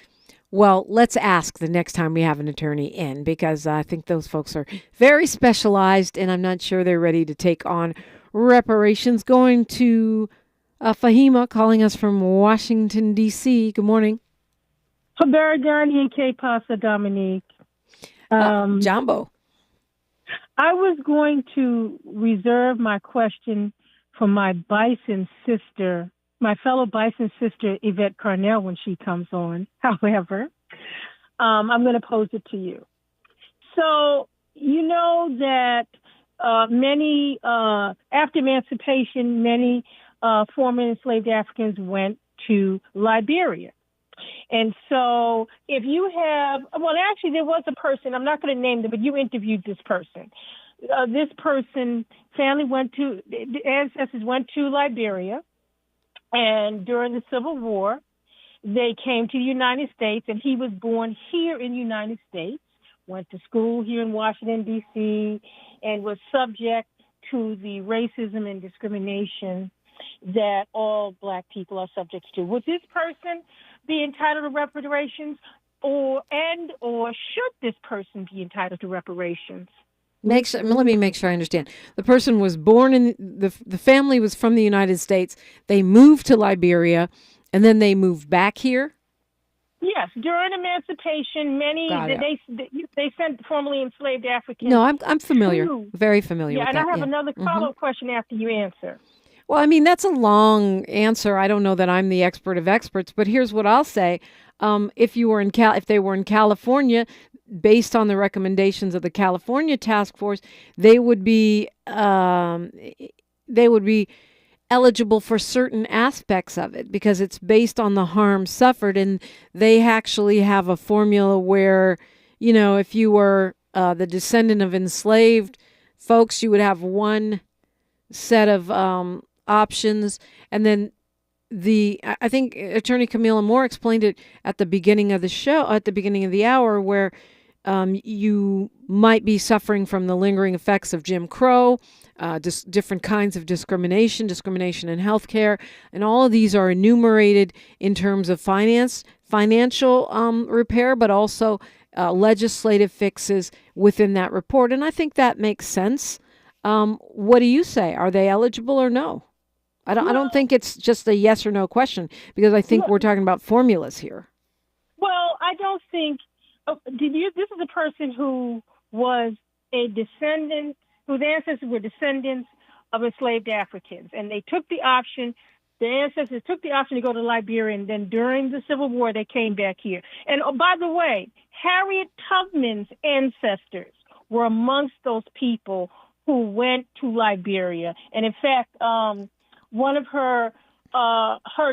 Well, let's ask the next time we have an attorney in, because I think those folks are very specialized, and I'm not sure they're ready to take on reparations. Going to Fahima, calling us from Washington, D.C. Good morning. Habarigani and K. Pasa, Dominique. Jumbo. I was going to reserve my question for my bison sister, my fellow bison sister, Yvette Carnell, when she comes on. However, I'm going to pose it to you. So, you know that many, after emancipation, many former enslaved Africans went to Liberia. And so if you have, well, actually there was a person, I'm not going to name them, but you interviewed this person. This person, the ancestors went to Liberia, and during the Civil War, they came to the United States, and he was born here in the United States, went to school here in Washington, D.C., and was subject to the racism and discrimination that all Black people are subject to. Would this person be entitled to reparations, or should this person be entitled to reparations? Let me make sure I understand. The person was born in the family was from the United States. They moved to Liberia, and then they moved back here. Yes, during emancipation, they sent formerly enslaved Africans. No, I'm familiar, very familiar. Yeah, with and that. I have another follow-up question after you answer. Well, I mean, that's a long answer. I don't know that I'm the expert of experts, but here's what I'll say: if they were in California, based on the recommendations of the California Task Force, they would be eligible for certain aspects of it because it's based on the harm suffered, and they actually have a formula where, if you were the descendant of enslaved folks, you would have one set of options, and then I think Attorney Camilla Moore explained it at the beginning of the show, at the beginning of the hour, where you might be suffering from the lingering effects of Jim Crow, different kinds of discrimination in healthcare, and all of these are enumerated in terms of financial repair, but also legislative fixes within that report. And I think that makes sense. What do you say? Are they eligible or no? I don't think it's just a yes or no question, because I think we're talking about formulas here. Well, I don't think. This is a person who was a descendant, whose ancestors were descendants of enslaved Africans, and they took the option. The ancestors took the option to go to Liberia, and then during the Civil War, they came back here. And by the way, Harriet Tubman's ancestors were amongst those people who went to Liberia, and in fact, one of her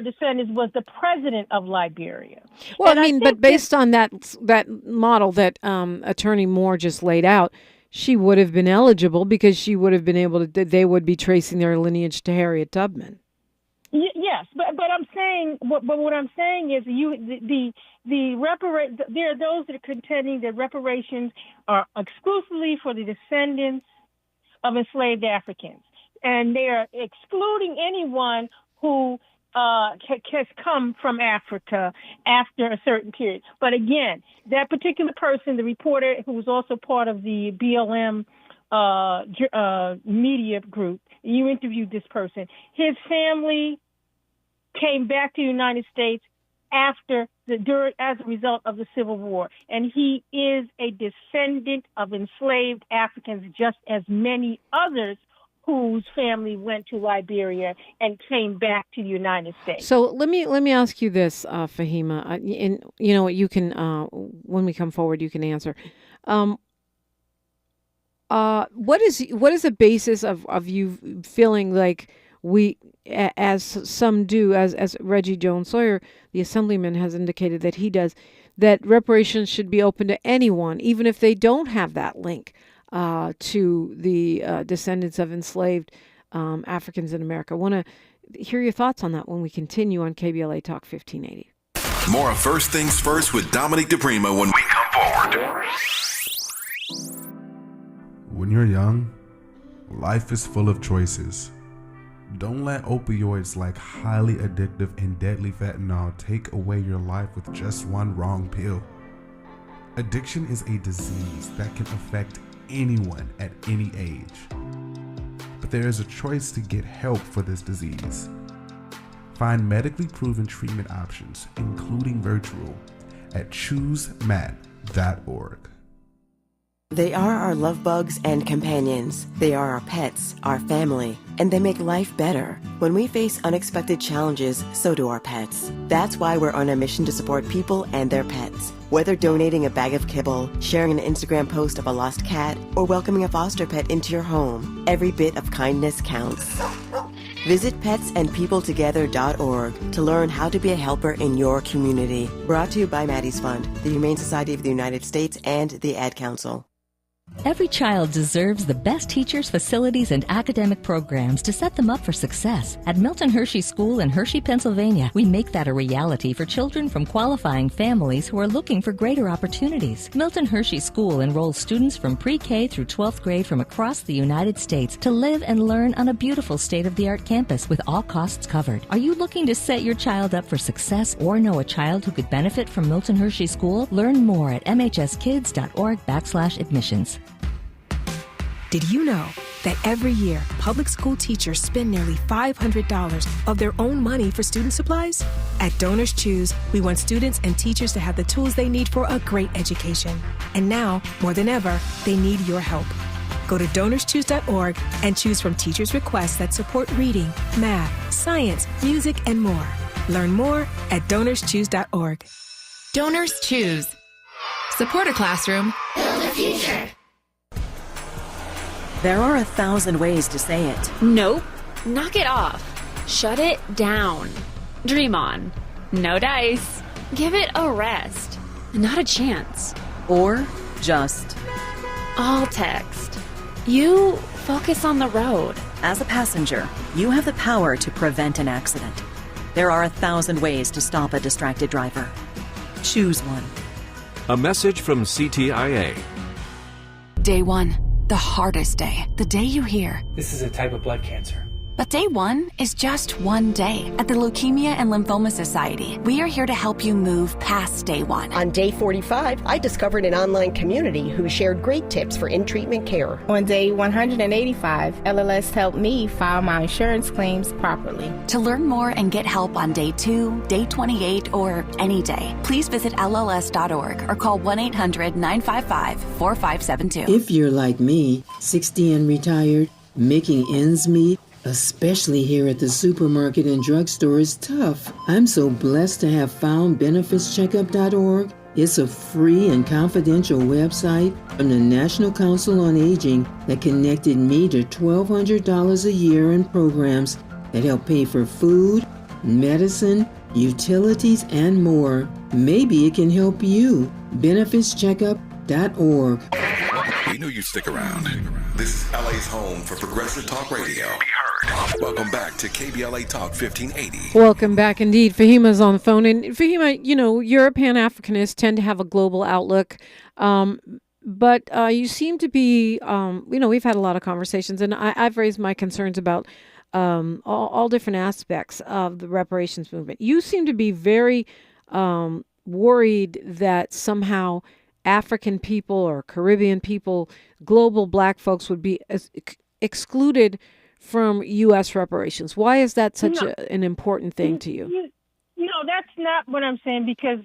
descendants was the president of Liberia. Well, and I mean, but based on that model that Attorney Moore just laid out, she would have been eligible because she would have been able to. They would be tracing their lineage to Harriet Tubman. Yes, but I'm saying, what I'm saying is, there are those that are contending that reparations are exclusively for the descendants of enslaved Africans, and they are excluding anyone who has come from Africa after a certain period. But again, that particular person, the reporter who was also part of the BLM media group, you interviewed this person. His family came back to the United States as a result of the Civil War, and he is a descendant of enslaved Africans, just as many others whose family went to Liberia and came back to the United States. So let me ask you this, Fahima, and you can when we come forward you can answer. What is the basis of you feeling like we, as some do, as Reggie Jones Sawyer, the assemblyman, has indicated that he does, that reparations should be open to anyone, even if they don't have that link to the descendants of enslaved Africans in America? I want to hear your thoughts on that when we continue on KBLA Talk 1580. More of First Things First with Dominique DiPrima when we come forward. When you're young, life is full of choices. Don't let opioids like highly addictive and deadly fentanyl take away your life with just one wrong pill. Addiction is a disease that can affect anyone at any age. But there is a choice to get help for this disease. Find medically proven treatment options, including virtual, at choosemat.org. They are our love bugs and companions. They are our pets, our family, and they make life better. When we face unexpected challenges, so do our pets. That's why we're on a mission to support people and their pets. Whether donating a bag of kibble, sharing an Instagram post of a lost cat, or welcoming a foster pet into your home, every bit of kindness counts. Visit petsandpeopletogether.org to learn how to be a helper in your community. Brought to you by Maddie's Fund, the Humane Society of the United States, and the Ad Council. Every child deserves the best teachers, facilities, and academic programs to set them up for success. At Milton Hershey School in Hershey, Pennsylvania, we make that a reality for children from qualifying families who are looking for greater opportunities. Milton Hershey School enrolls students from pre-K through 12th grade from across the United States to live and learn on a beautiful state-of-the-art campus with all costs covered. Are you looking to set your child up for success or know a child who could benefit from Milton Hershey School? Learn more at mhskids.org/admissions. Did you know that every year, public school teachers spend nearly $500 of their own money for student supplies? At Donors Choose, we want students and teachers to have the tools they need for a great education. And now, more than ever, they need your help. Go to DonorsChoose.org and choose from teachers' requests that support reading, math, science, music, and more. Learn more at DonorsChoose.org. Donors Choose. Support a classroom. Build a future. There are 1,000 ways to say it. Nope. Knock it off. Shut it down. Dream on. No dice. Give it a rest. Not a chance. Or just. All text. You focus on the road. As a passenger, you have the power to prevent an accident. There are 1,000 ways to stop a distracted driver. Choose one. A message from CTIA. Day 1. The hardest day. The day you hear, "This is a type of blood cancer." But day 1 is just one day. At the Leukemia and Lymphoma Society, we are here to help you move past day 1. On day 45, I discovered an online community who shared great tips for in-treatment care. On day 185, LLS helped me file my insurance claims properly. To learn more and get help on day 2, day 28, or any day, please visit LLS.org or call 1-800-955-4572. If you're like me, 60 and retired, making ends meet, especially here at the supermarket and drugstore, is tough. I'm so blessed to have found benefitscheckup.org. It's a free and confidential website from the National Council on Aging that connected me to $1,200 a year in programs that help pay for food, medicine, utilities, and more. Maybe it can help you. benefitscheckup.org. We knew you'd stick around. This is LA's home for progressive talk radio. Welcome back to KBLA Talk 1580. Welcome back indeed. Fahima's on the phone. And Fahima, you know, you're a Pan-Africanist, tend to have a global outlook. But you seem to be, we've had a lot of conversations, and I've raised my concerns about all different aspects of the reparations movement. You seem to be very worried that somehow African people or Caribbean people, global black folks would be excluded from U.S. reparations. Why is that such an important thing to you? No, that's not what I'm saying, because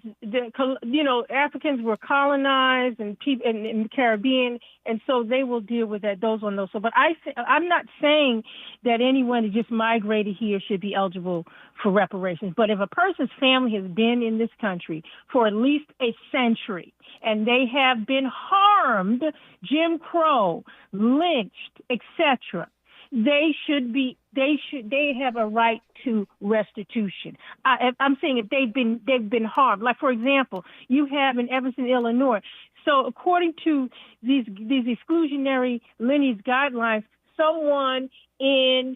Africans were colonized and people in the Caribbean, and so they will deal with those. So, but I'm not saying that anyone who just migrated here should be eligible for reparations. But if a person's family has been in this country for at least a century and they have been harmed, Jim Crow, lynched, etc., they have a right to restitution. I'm saying if they've been harmed. Like, for example, you have in Evanston, Illinois. So according to these exclusionary lineage guidelines, someone in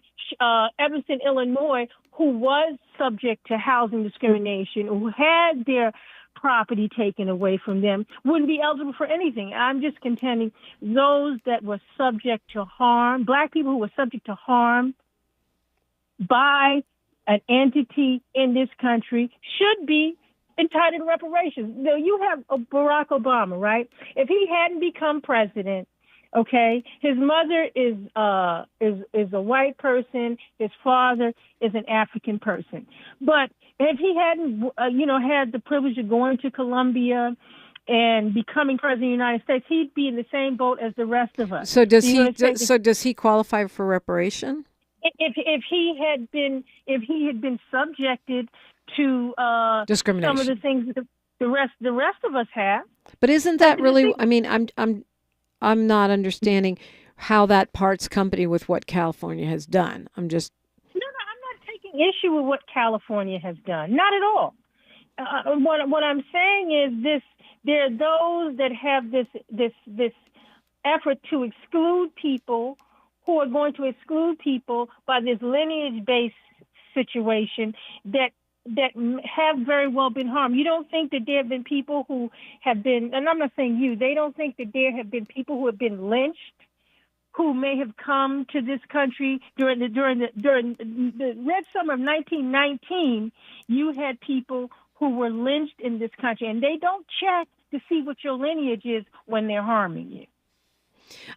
Evanston, Illinois, who was subject to housing discrimination, who had their property taken away from them, wouldn't be eligible for anything. I'm just contending those that were subject to harm, black people who were subject to harm by an entity in this country, should be entitled to reparations. Now, you have Barack Obama, right? If he hadn't become president, okay, his mother is a white person, his father is an African person. But if he hadn't, had the privilege of going to Columbia and becoming president of the United States, he'd be in the same boat as the rest of us. So does he qualify for reparation? If he had been subjected to discrimination, some of the things that the rest of us have. But isn't that really? I mean, I'm not understanding how that parts company with what California has done. I'm not taking issue with what California has done. Not at all. What I'm saying is this: there are those that have this effort to exclude people, who are going to exclude people by this lineage-based situation that have very well been harmed. You don't think that there have been people who have been, and I'm not saying you, they don't think that there have been people who have been lynched, who may have come to this country during the Red Summer of 1919. You had people who were lynched in this country, and they don't check to see what your lineage is when they're harming you.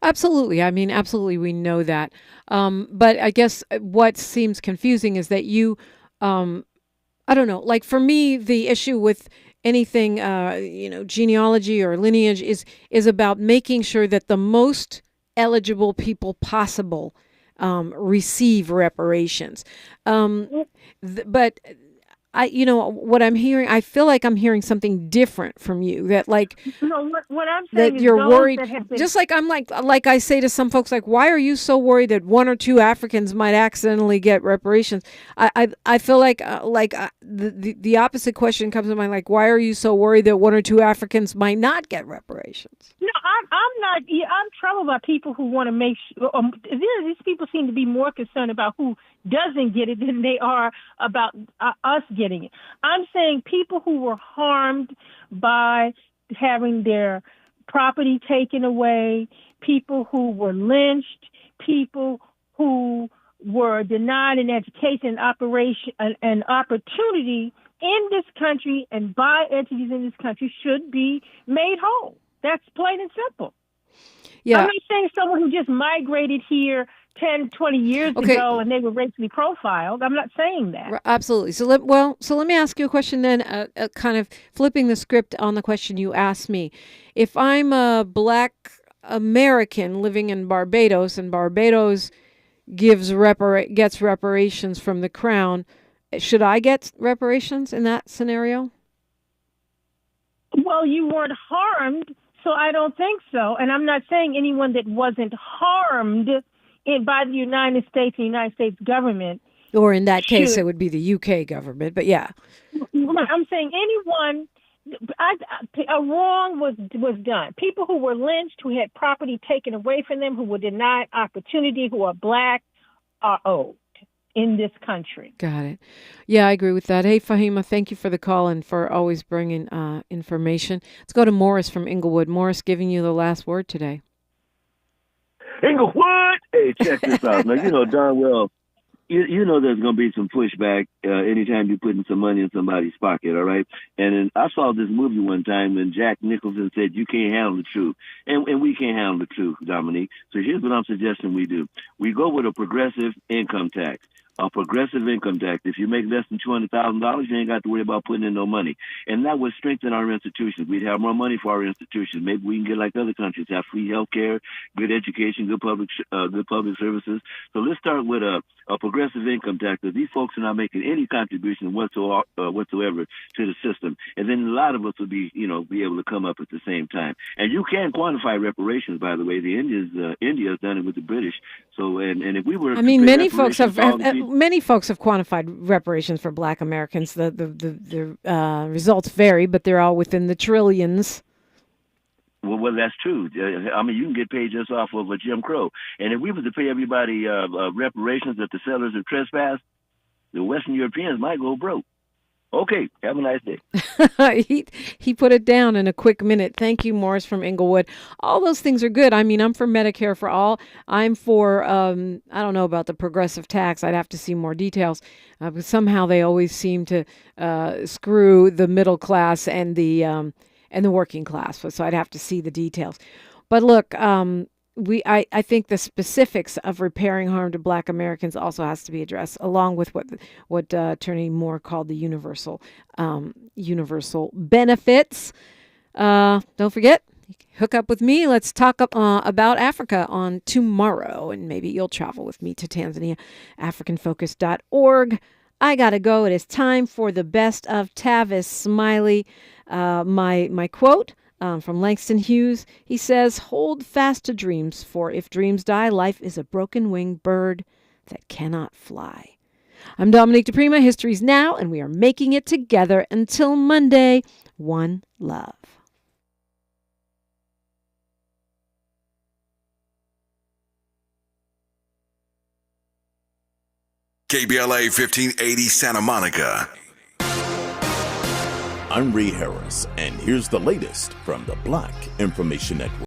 Absolutely. I mean, absolutely, we know that. But I guess what seems confusing is that you, I don't know, like for me, the issue with anything, genealogy or lineage is about making sure that the most eligible people possible receive reparations. But what I'm hearing, I feel like I'm hearing something different from you, that like, no, what I'm saying that is you're those worried, that have been, just like I'm like I say to some folks, like, why are you so worried that one or two Africans might accidentally get reparations? I feel like the opposite question comes to mind, like, why are you so worried that one or two Africans might not get reparations? No, I'm not. I'm troubled by people who want to make sure. These people seem to be more concerned about who doesn't get it than they are about us getting it. I'm saying people who were harmed by having their property taken away, people who were lynched, people who were denied an education, an opportunity in this country and by entities in this country should be made whole. That's plain and simple. Yeah. I'm not saying someone who just migrated here 10, 20 years ago and they were racially profiled. I'm not saying that. Absolutely. So let me ask you a question then, kind of flipping the script on the question you asked me. If I'm a Black American living in Barbados and Barbados gets reparations from the Crown, should I get reparations in that scenario? Well, you weren't harmed, so I don't think so. And I'm not saying anyone that wasn't harmed by the United States, the United States government. Or in that case, it would be the UK government, but yeah. I'm saying anyone, a wrong was done. People who were lynched, who had property taken away from them, who were denied opportunity, who are Black, are owed in this country. Got it. Yeah, I agree with that. Hey, Fahima, thank you for the call and for always bringing information. Let's go to Morris from Inglewood. Morris, giving you the last word today. Inglewood! Hey, check this out. Now, you know darn well, you know there's going to be some pushback anytime you're putting some money in somebody's pocket, all right? And then I saw this movie one time when Jack Nicholson said, you can't handle the truth. And we can't handle the truth, Dominique. So here's what I'm suggesting we do. We go with a progressive income tax. A progressive income tax. If you make less than $200,000, you ain't got to worry about putting in no money. And that would strengthen our institutions. We'd have more money for our institutions. Maybe we can get like other countries, have free health care, good education, good public services. So let's start with a progressive income tax, because these folks are not making any contribution whatsoever to the system. And then a lot of us will be able to come up at the same time. And you can quantify reparations, by the way. India has done it with the British. So, and if we were, many folks have quantified reparations for Black Americans. The results vary, but they're all within the trillions. Well, that's true. I mean, you can get paid just off of a Jim Crow. And if we were to pay everybody reparations that the settlers have trespassed, the Western Europeans might go broke. Okay, have a nice day. He put it down in a quick minute. Thank you, Morris from Inglewood. All those things are good. I mean, I'm for Medicare for all. I'm for, I don't know about the progressive tax. I'd have to see more details. But somehow they always seem to screw the middle class and the working class. So I'd have to see the details. But look, I think the specifics of repairing harm to Black Americans also has to be addressed, along with what Attorney Moore called the universal benefits. Don't forget, hook up with me. Let's talk about Africa on tomorrow, and maybe you'll travel with me to Tanzania, AfricanFocus.org. I gotta go. It is time for the best of Tavis Smiley. My quote. From Langston Hughes, he says, "Hold fast to dreams, for if dreams die, life is a broken-winged bird that cannot fly." I'm Dominique DiPrima. History's now, and we are making it together. Until Monday, one love. KBLA 1580 Santa Monica. I'm Ray Harris, and here's the latest from the Black Information Network.